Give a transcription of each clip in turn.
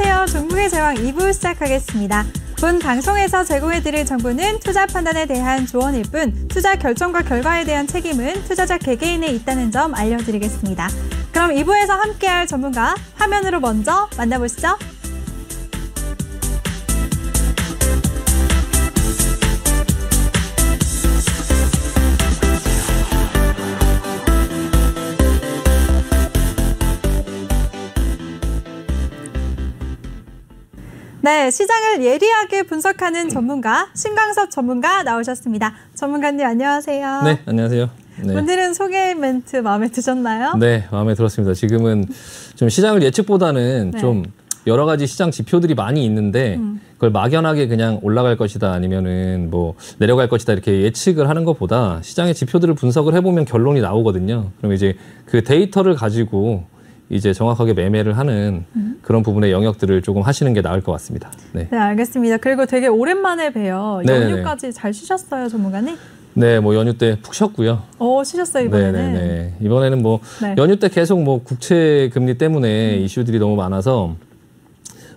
안녕하세요. 종목의 제왕 2부 시작하겠습니다. 본 방송에서 제공해드릴 정보는 투자 판단에 대한 조언일 뿐 투자 결정과 결과에 대한 책임은 투자자 개개인에 있다는 점 알려드리겠습니다. 그럼 2부에서 함께할 전문가 화면으로 먼저 만나보시죠. 네, 시장을 예리하게 분석하는 전문가, 신광섭 전문가 나오셨습니다. 전문가님 안녕하세요. 네, 안녕하세요. 네. 오늘은 소개 멘트 마음에 드셨나요? 네, 마음에 들었습니다. 지금은 좀 시장을 예측보다는 네. 좀 여러 가지 시장 지표들이 많이 있는데 그걸 막연하게 그냥 올라갈 것이다 아니면은 뭐 내려갈 것이다 이렇게 예측을 하는 것보다 시장의 지표들을 분석을 해보면 결론이 나오거든요. 그럼 이제 그 데이터를 가지고 이제 정확하게 매매를 하는 그런 부분의 영역들을 조금 하시는 게 나을 것 같습니다. 네, 네, 알겠습니다. 그리고 되게 오랜만에 봬요. 네네네. 연휴까지 잘 쉬셨어요, 전문가님? 네, 뭐 연휴 때 푹 쉬었고요. 쉬셨어요, 이번에는? 네네네. 이번에는 뭐 네. 연휴 때 계속 뭐 국채 금리 때문에 이슈들이 너무 많아서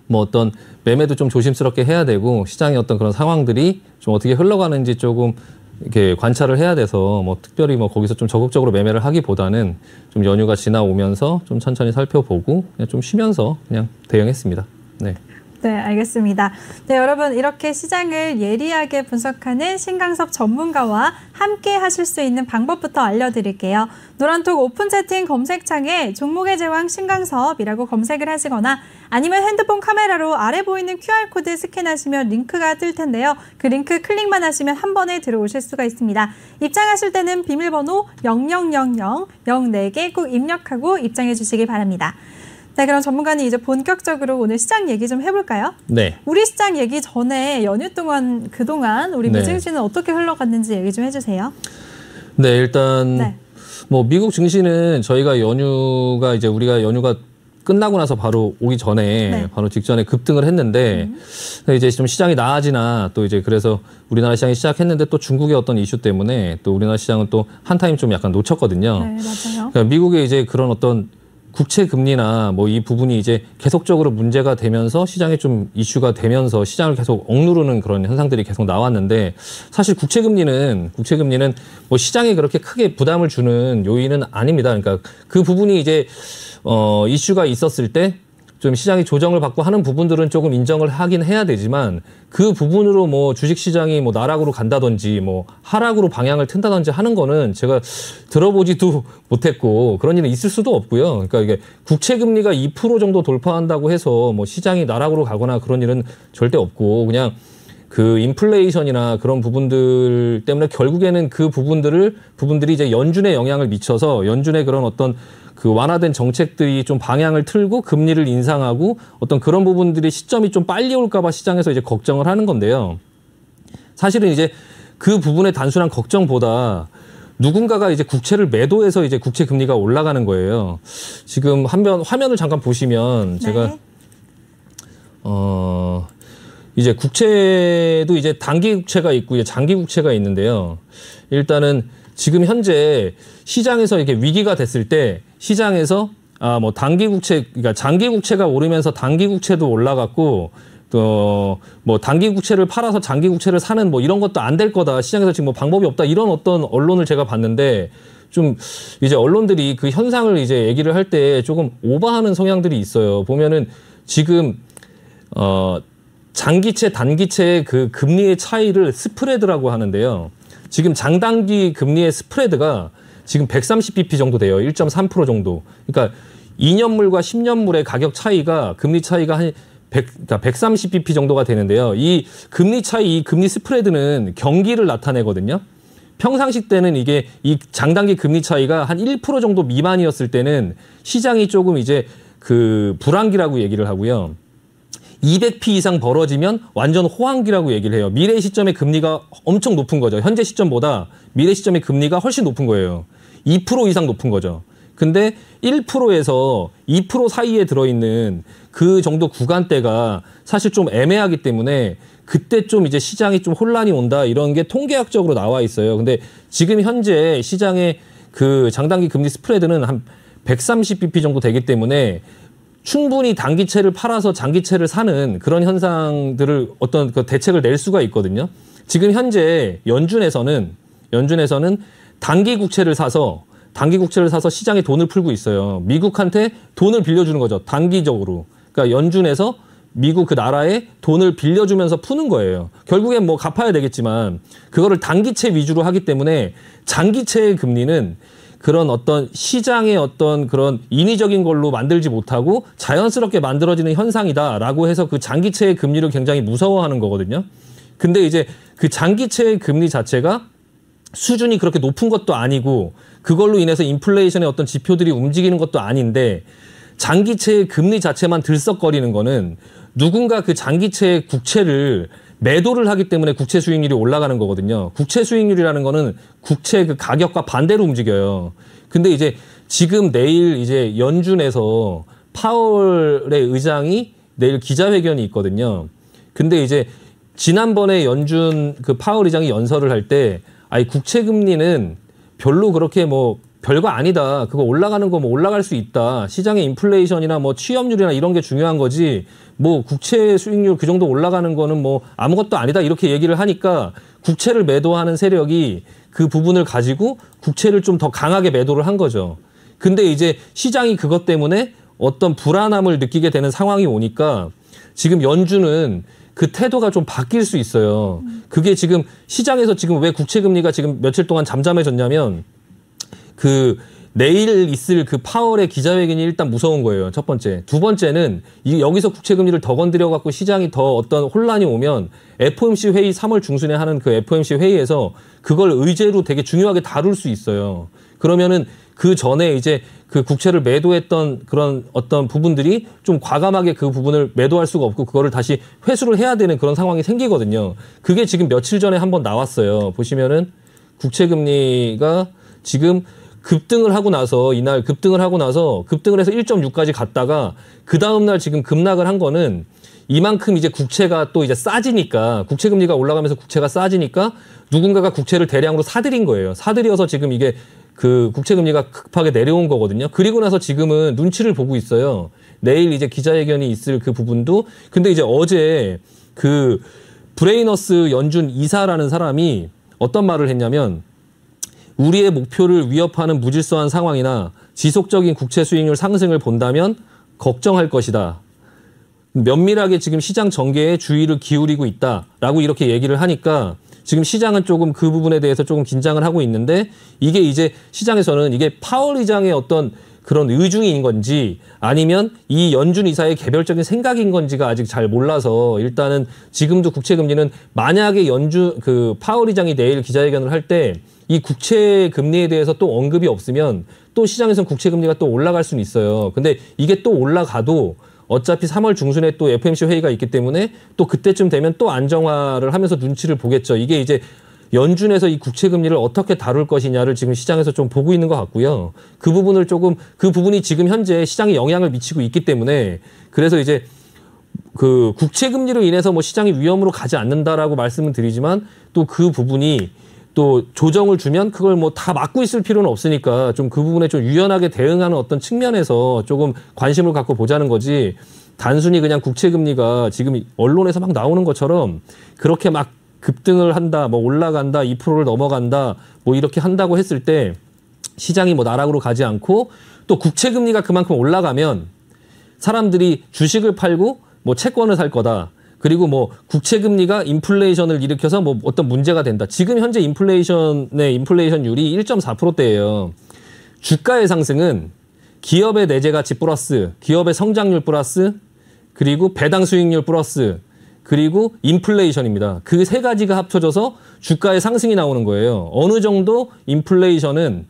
뭐 어떤 매매도 좀 조심스럽게 해야 되고 시장의 어떤 그런 상황들이 좀 어떻게 흘러가는지 조금 이렇게 관찰을 해야 돼서 뭐 특별히 뭐 거기서 좀 적극적으로 매매를 하기보다는 좀 연휴가 지나오면서 좀 천천히 살펴보고 그냥 좀 쉬면서 그냥 대응했습니다. 네. 네, 알겠습니다. 네, 여러분 이렇게 시장을 예리하게 분석하는 신광섭 전문가와 함께 하실 수 있는 방법부터 알려드릴게요. 노란톡 오픈 채팅 검색창에 종목의 제왕 신광섭이라고 검색을 하시거나 아니면 핸드폰 카메라로 아래 보이는 QR코드 스캔하시면 링크가 뜰 텐데요. 그 링크 클릭만 하시면 한 번에 들어오실 수가 있습니다. 입장하실 때는 비밀번호 0000 04개 꼭 입력하고 입장해 주시기 바랍니다. 네, 그럼 전문가님 이제 본격적으로 오늘 시장 얘기 좀 해볼까요? 네. 우리 시장 얘기 전에 연휴 동안 그동안 우리 미국 증시는 어떻게 흘러갔는지 얘기 좀 해주세요. 네, 일단 뭐 미국 증시는 저희가 우리가 연휴가 끝나고 나서 바로 오기 전에 바로 직전에 급등을 했는데 이제 좀 시장이 나아지나 또 이제 그래서 우리나라 시장이 시작했는데 또 중국의 어떤 이슈 때문에 또 우리나라 시장은 또 한 타임 좀 약간 놓쳤거든요. 네, 맞아요. 그러니까 미국의 이제 그런 어떤 국채 금리나 뭐 이 부분이 이제 계속적으로 문제가 되면서 시장에 좀 이슈가 되면서 시장을 계속 억누르는 그런 현상들이 계속 나왔는데 사실 국채 금리는 뭐 시장에 그렇게 크게 부담을 주는 요인은 아닙니다. 그러니까 그 부분이 이제 이슈가 있었을 때 좀 시장이 조정을 받고 하는 부분들은 조금 인정을 하긴 해야 되지만 그 부분으로 뭐 주식시장이 뭐 나락으로 간다든지 뭐 하락으로 방향을 튼다든지 하는 거는 제가 들어보지도 못했고 그런 일은 있을 수도 없고요. 그러니까 이게 국채금리가 2% 정도 돌파한다고 해서 뭐 시장이 나락으로 가거나 그런 일은 절대 없고 그냥 그 인플레이션이나 그런 부분들 때문에 결국에는 그 부분들이 이제 연준에 영향을 미쳐서 연준의 그런 어떤 그 완화된 정책들이 좀 방향을 틀고 금리를 인상하고 어떤 그런 부분들이 시점이 좀 빨리 올까봐 시장에서 이제 걱정을 하는 건데요. 사실은 이제 그 부분의 단순한 걱정보다 누군가가 이제 국채를 매도해서 이제 국채 금리가 올라가는 거예요. 지금 화면을 잠깐 보시면 제가 이제 국채도 이제 단기 국채가 있고 이제 장기 국채가 있는데요. 일단은 지금 현재 시장에서 이렇게 위기가 됐을 때 시장에서 뭐 단기 국채, 그러니까 장기 국채가 오르면서 단기 국채도 올라갔고 또 뭐 단기 국채를 팔아서 장기 국채를 사는 뭐 이런 것도 안 될 거다. 시장에서 지금 뭐 방법이 없다. 이런 어떤 언론을 제가 봤는데 좀 이제 언론들이 그 현상을 이제 얘기를 할 때 조금 오버하는 성향들이 있어요. 보면은 지금 장기채, 단기채의 그 금리의 차이를 스프레드라고 하는데요. 지금 장단기 금리의 스프레드가 지금 130bp 정도 돼요. 1.3% 정도. 그러니까 2년물과 10년물의 가격 차이가 금리 차이가 한 130bp 정도가 되는데요. 이 금리 차이, 이 금리 스프레드는 경기를 나타내거든요. 평상시 때는 이게 이 장단기 금리 차이가 한 1% 정도 미만이었을 때는 시장이 조금 이제 그 불황기라고 얘기를 하고요. 200p 이상 벌어지면 완전 호황기라고 얘기를 해요. 미래 시점의 금리가 엄청 높은 거죠. 현재 시점보다 미래 시점의 금리가 훨씬 높은 거예요. 2% 이상 높은 거죠. 근데 1%에서 2% 사이에 들어있는 그 정도 구간대가 사실 좀 애매하기 때문에 그때 좀 이제 시장이 좀 혼란이 온다 이런 게 통계학적으로 나와 있어요. 근데 지금 현재 시장의 그 장단기 금리 스프레드는 한 130bp 정도 되기 때문에 충분히 단기채를 팔아서 장기채를 사는 그런 현상들을 어떤 그 대책을 낼 수가 있거든요. 지금 현재 연준에서는 단기 국채를 사서 시장에 돈을 풀고 있어요. 미국한테 돈을 빌려주는 거죠. 단기적으로. 그러니까 연준에서 미국 그 나라에 돈을 빌려주면서 푸는 거예요. 결국엔 뭐 갚아야 되겠지만 그거를 단기채 위주로 하기 때문에 장기채의 금리는 그런 어떤 시장의 어떤 그런 인위적인 걸로 만들지 못하고 자연스럽게 만들어지는 현상이다라고 해서 그 장기채의 금리를 굉장히 무서워하는 거거든요. 근데 이제 그 장기채의 금리 자체가 수준이 그렇게 높은 것도 아니고 그걸로 인해서 인플레이션의 어떤 지표들이 움직이는 것도 아닌데 장기채의 금리 자체만 들썩거리는 거는 누군가 그 장기채의 국채를 매도를 하기 때문에 국채 수익률이 올라가는 거거든요. 국채 수익률이라는 거는 국채 그 가격과 반대로 움직여요. 근데 이제 지금 내일 이제 연준에서 파월의 의장이 내일 기자회견이 있거든요. 근데 이제 지난번에 연준 그 파월 의장이 연설을 할 때 아니 국채 금리는 별로 그렇게 뭐 별거 아니다. 그거 올라가는 거 뭐 올라갈 수 있다. 시장의 인플레이션이나 뭐 취업률이나 이런 게 중요한 거지. 뭐 국채 수익률 그 정도 올라가는 거는 뭐 아무것도 아니다. 이렇게 얘기를 하니까 국채를 매도하는 세력이 그 부분을 가지고 국채를 좀 더 강하게 매도를 한 거죠. 근데 이제 시장이 그것 때문에 어떤 불안함을 느끼게 되는 상황이 오니까 지금 연준은 그 태도가 좀 바뀔 수 있어요. 그게 지금 시장에서 지금 왜 국채 금리가 지금 며칠 동안 잠잠해졌냐면 그 내일 있을 그 파월의 기자회견이 일단 무서운 거예요. 첫 번째. 두 번째는 여기서 국채 금리를 더 건드려 갖고 시장이 더 어떤 혼란이 오면 FOMC 회의 3월 중순에 하는 그 FOMC 회의에서 그걸 의제로 되게 중요하게 다룰 수 있어요. 그러면은 그 전에 이제 그 국채를 매도했던 그런 어떤 부분들이 좀 과감하게 그 부분을 매도할 수가 없고 그거를 다시 회수를 해야 되는 그런 상황이 생기거든요. 그게 지금 며칠 전에 한번 나왔어요. 보시면은 국채 금리가 지금 급등을 하고 나서 이날 급등을 해서 1.6까지 갔다가 그 다음날 지금 급락을 한 거는 이만큼 이제 국채가 또 이제 싸지니까 국채 금리가 올라가면서 국채가 싸지니까 누군가가 국채를 대량으로 사들인 거예요. 사들여서 지금 이게 그 국채 금리가 급하게 내려온 거거든요. 그리고 나서 지금은 눈치를 보고 있어요. 내일 이제 기자회견이 있을 그 부분도. 근데 이제 어제 그 브레이너스 연준 이사라는 사람이 어떤 말을 했냐면 우리의 목표를 위협하는 무질서한 상황이나 지속적인 국채 수익률 상승을 본다면 걱정할 것이다. 면밀하게 지금 시장 전개에 주의를 기울이고 있다라고 이렇게 얘기를 하니까 지금 시장은 조금 그 부분에 대해서 조금 긴장을 하고 있는데 이게 이제 시장에서는 이게 파월 의장의 어떤 그런 의중인 건지 아니면 이 연준 이사의 개별적인 생각인 건지가 아직 잘 몰라서 일단은 지금도 국채 금리는 만약에 그 파월 의장이 내일 기자회견을 할 때 이 국채 금리에 대해서 또 언급이 없으면 또 시장에서는 국채 금리가 또 올라갈 수는 있어요. 근데 이게 또 올라가도 어차피 3월 중순에 또 FOMC 회의가 있기 때문에 또 그때쯤 되면 또 안정화를 하면서 눈치를 보겠죠. 이게 이제 연준에서 이 국채 금리를 어떻게 다룰 것이냐를 지금 시장에서 좀 보고 있는 것 같고요. 그 부분이 지금 현재 시장에 영향을 미치고 있기 때문에 그래서 이제 그 국채 금리로 인해서 뭐 시장이 위험으로 가지 않는다라고 말씀을 드리지만 또 그 부분이 또 조정을 주면 그걸 뭐 다 막고 있을 필요는 없으니까 좀 그 부분에 좀 유연하게 대응하는 어떤 측면에서 조금 관심을 갖고 보자는 거지 단순히 그냥 국채 금리가 지금 언론에서 막 나오는 것처럼 그렇게 막 급등을 한다, 뭐 올라간다, 2%를 넘어간다, 뭐 이렇게 한다고 했을 때 시장이 뭐 나락으로 가지 않고 또 국채 금리가 그만큼 올라가면 사람들이 주식을 팔고 뭐 채권을 살 거다. 그리고 뭐 국채 금리가 인플레이션을 일으켜서 뭐 어떤 문제가 된다. 지금 현재 인플레이션율이 1.4%대예요. 주가의 상승은 기업의 내재 가치 플러스, 기업의 성장률 플러스, 그리고 배당 수익률 플러스, 그리고 인플레이션입니다. 그 세 가지가 합쳐져서 주가의 상승이 나오는 거예요. 어느 정도 인플레이션은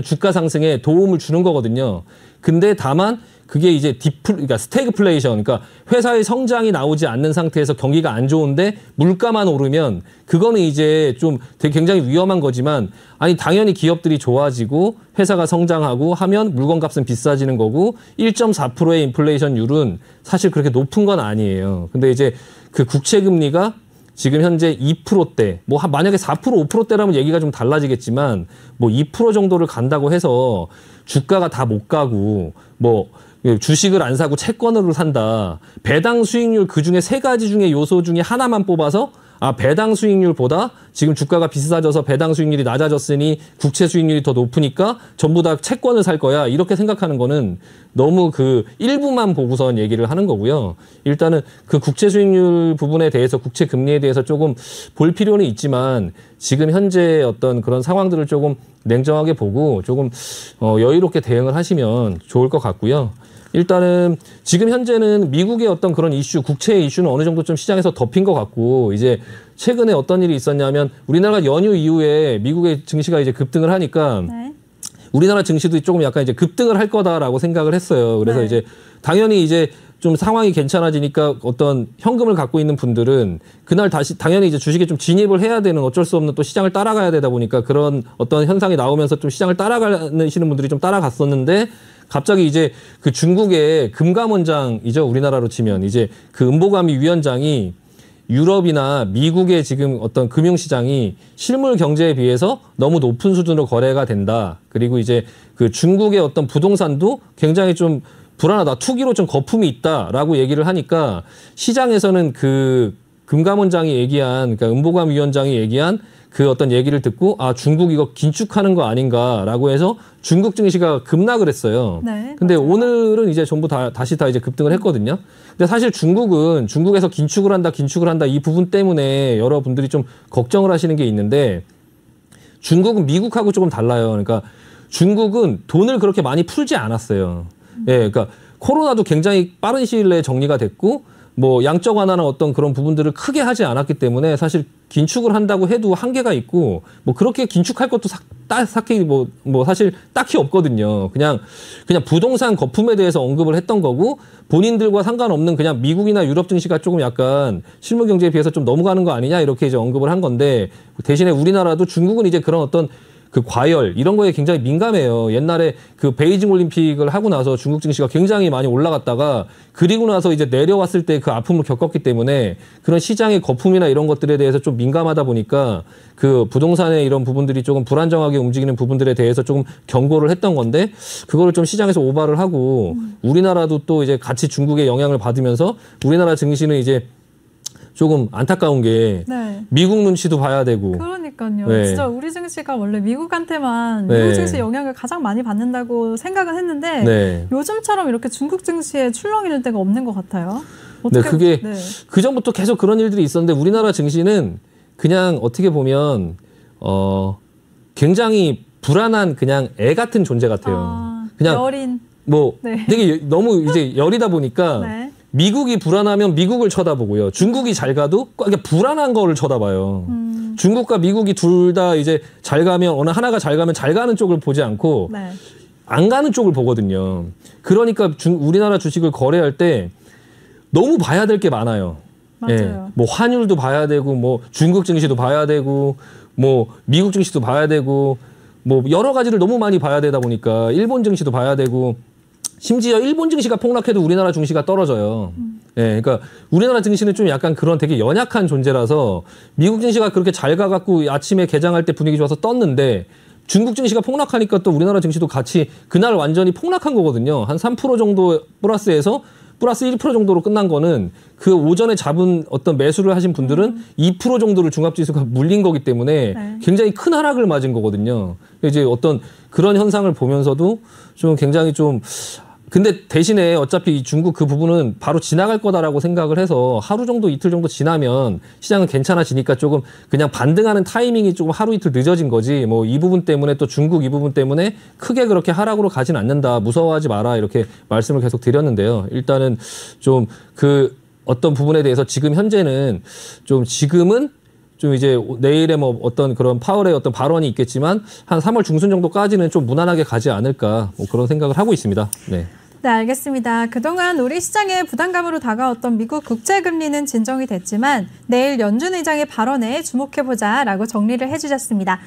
주가 상승에 도움을 주는 거거든요. 근데 다만 그게 이제 그러니까 스태그플레이션, 그러니까 회사의 성장이 나오지 않는 상태에서 경기가 안 좋은데 물가만 오르면 그거는 이제 좀 되게 굉장히 위험한 거지만 아니 당연히 기업들이 좋아지고 회사가 성장하고 하면 물건값은 비싸지는 거고 1.4%의 인플레이션율은 사실 그렇게 높은 건 아니에요. 근데 이제 그 국채 금리가 지금 현재 2%대, 뭐 만약에 4%, 5%대라면 얘기가 좀 달라지겠지만 뭐 2% 정도를 간다고 해서 주가가 다 못 가고 뭐 주식을 안 사고 채권으로 산다. 배당 수익률 그중에 세 가지 중에 요소 중에 하나만 뽑아서 배당 수익률보다 지금 주가가 비싸져서 배당 수익률이 낮아졌으니 국채 수익률이 더 높으니까 전부 다 채권을 살 거야. 이렇게 생각하는 거는 너무 그 일부만 보고선 얘기를 하는 거고요. 일단은 그 국채 수익률 부분에 대해서 국채 금리에 대해서 조금 볼 필요는 있지만 지금 현재 어떤 그런 상황들을 조금 냉정하게 보고 조금 여유롭게 대응을 하시면 좋을 것 같고요. 일단은 지금 현재는 미국의 어떤 그런 이슈, 국채의 이슈는 어느 정도 좀 시장에서 덮인 것 같고 이제 최근에 어떤 일이 있었냐면 우리나라가 연휴 이후에 미국의 증시가 이제 급등을 하니까 네. 우리나라 증시도 조금 약간 이제 급등을 할 거다라고 생각을 했어요. 그래서 네. 이제 당연히 이제 좀 상황이 괜찮아지니까 어떤 현금을 갖고 있는 분들은 그날 다시 당연히 이제 주식에 좀 진입을 해야 되는 어쩔 수 없는 또 시장을 따라가야 되다 보니까 그런 어떤 현상이 나오면서 좀 시장을 따라가시는 분들이 좀 따라갔었는데 갑자기 이제 그 중국의 금감원장이죠. 우리나라로 치면 이제 그 은보감이 위원장이 유럽이나 미국의 지금 어떤 금융시장이 실물 경제에 비해서 너무 높은 수준으로 거래가 된다. 그리고 이제 그 중국의 어떤 부동산도 굉장히 좀 불안하다. 투기로 좀 거품이 있다라고 얘기를 하니까 시장에서는 그 금감원장이 얘기한, 그러니까 은보감 위원장이 얘기한 그 어떤 얘기를 듣고 중국 이거 긴축하는 거 아닌가라고 해서 중국 증시가 급락을 했어요. 네, 근데 맞아요. 오늘은 이제 전부 다시 이제 급등을 했거든요. 근데 사실 중국에서 긴축을 한다 이 부분 때문에 여러분들이 좀 걱정을 하시는 게 있는데 중국은 미국하고 조금 달라요. 그러니까 중국은 돈을 그렇게 많이 풀지 않았어요. 예, 그러니까 코로나도 굉장히 빠른 시일 내에 정리가 됐고 뭐 양적 완화나 어떤 그런 부분들을 크게 하지 않았기 때문에 사실 긴축을 한다고 해도 한계가 있고 뭐 그렇게 긴축할 것도 딱히 뭐 사실 딱히 없거든요. 그냥 부동산 거품에 대해서 언급을 했던 거고 본인들과 상관없는 그냥 미국이나 유럽 증시가 조금 약간 실물 경제에 비해서 좀 넘어가는 거 아니냐 이렇게 이제 언급을 한 건데 대신에 우리나라도 중국은 이제 그런 어떤 그 과열 이런 거에 굉장히 민감해요. 옛날에 그 베이징 올림픽을 하고 나서 중국 증시가 굉장히 많이 올라갔다가 그리고 나서 이제 내려왔을 때 그 아픔을 겪었기 때문에 그런 시장의 거품이나 이런 것들에 대해서 좀 민감하다 보니까 그 부동산의 이런 부분들이 조금 불안정하게 움직이는 부분들에 대해서 조금 경고를 했던 건데 그거를 좀 시장에서 오바를 하고 우리나라도 또 이제 같이 중국의 영향을 받으면서 우리나라 증시는 이제 조금 안타까운 게 네. 미국 눈치도 봐야 되고 그러니까요. 네. 진짜 우리 증시가 원래 미국한테만 네. 미국 증시 영향을 가장 많이 받는다고 생각은 했는데 네. 요즘처럼 이렇게 중국 증시에 출렁이는 때가 없는 것 같아요. 네, 그게 네. 그전부터 계속 그런 일들이 있었는데 우리나라 증시는 그냥 어떻게 보면 굉장히 불안한 그냥 애 같은 존재 같아요. 그냥 여린. 뭐 네. 되게 너무 이제 열이다 보니까 네. 미국이 불안하면 미국을 쳐다보고요. 중국이 잘 가도 그러니까 불안한 거를 쳐다봐요. 중국과 미국이 둘 다 이제 잘 가면 어느 하나가 잘 가면 잘 가는 쪽을 보지 않고 네. 안 가는 쪽을 보거든요. 그러니까 우리나라 주식을 거래할 때 너무 봐야 될 게 많아요. 맞아요. 예, 뭐 환율도 봐야 되고 뭐 중국 증시도 봐야 되고 뭐 미국 증시도 봐야 되고 뭐 여러 가지를 너무 많이 봐야 되다 보니까 일본 증시도 봐야 되고 심지어 일본 증시가 폭락해도 우리나라 증시가 떨어져요. 예, 그러니까 우리나라 증시는 좀 약간 그런 되게 연약한 존재라서 미국 증시가 그렇게 잘 가갖고 아침에 개장할 때 분위기 좋아서 떴는데 중국 증시가 폭락하니까 또 우리나라 증시도 같이 그날 완전히 폭락한 거거든요. 한 3% 정도 플러스에서 플러스 1% 정도로 끝난 거는 그 오전에 잡은 어떤 매수를 하신 분들은 2% 정도를 종합지수가 물린 거기 때문에 네. 굉장히 큰 하락을 맞은 거거든요. 이제 어떤 그런 현상을 보면서도 좀 굉장히 좀 근데 대신에 어차피 중국 그 부분은 바로 지나갈 거다라고 생각을 해서 하루 정도 이틀 정도 지나면 시장은 괜찮아지니까 조금 그냥 반등하는 타이밍이 조금 하루 이틀 늦어진 거지 뭐 이 부분 때문에 또 중국 이 부분 때문에 크게 그렇게 하락으로 가진 않는다 무서워하지 마라 이렇게 말씀을 계속 드렸는데요. 일단은 좀 그 어떤 부분에 대해서 지금 현재는 좀 지금은 좀 이제 내일에 뭐 어떤 그런 파월의 어떤 발언이 있겠지만 한 3월 중순 정도까지는 좀 무난하게 가지 않을까 뭐 그런 생각을 하고 있습니다. 네. 네, 알겠습니다. 그동안 우리 시장에 부담감으로 다가왔던 미국 국채금리는 진정이 됐지만 내일 연준 의장의 발언에 주목해보자라고 정리를 해주셨습니다.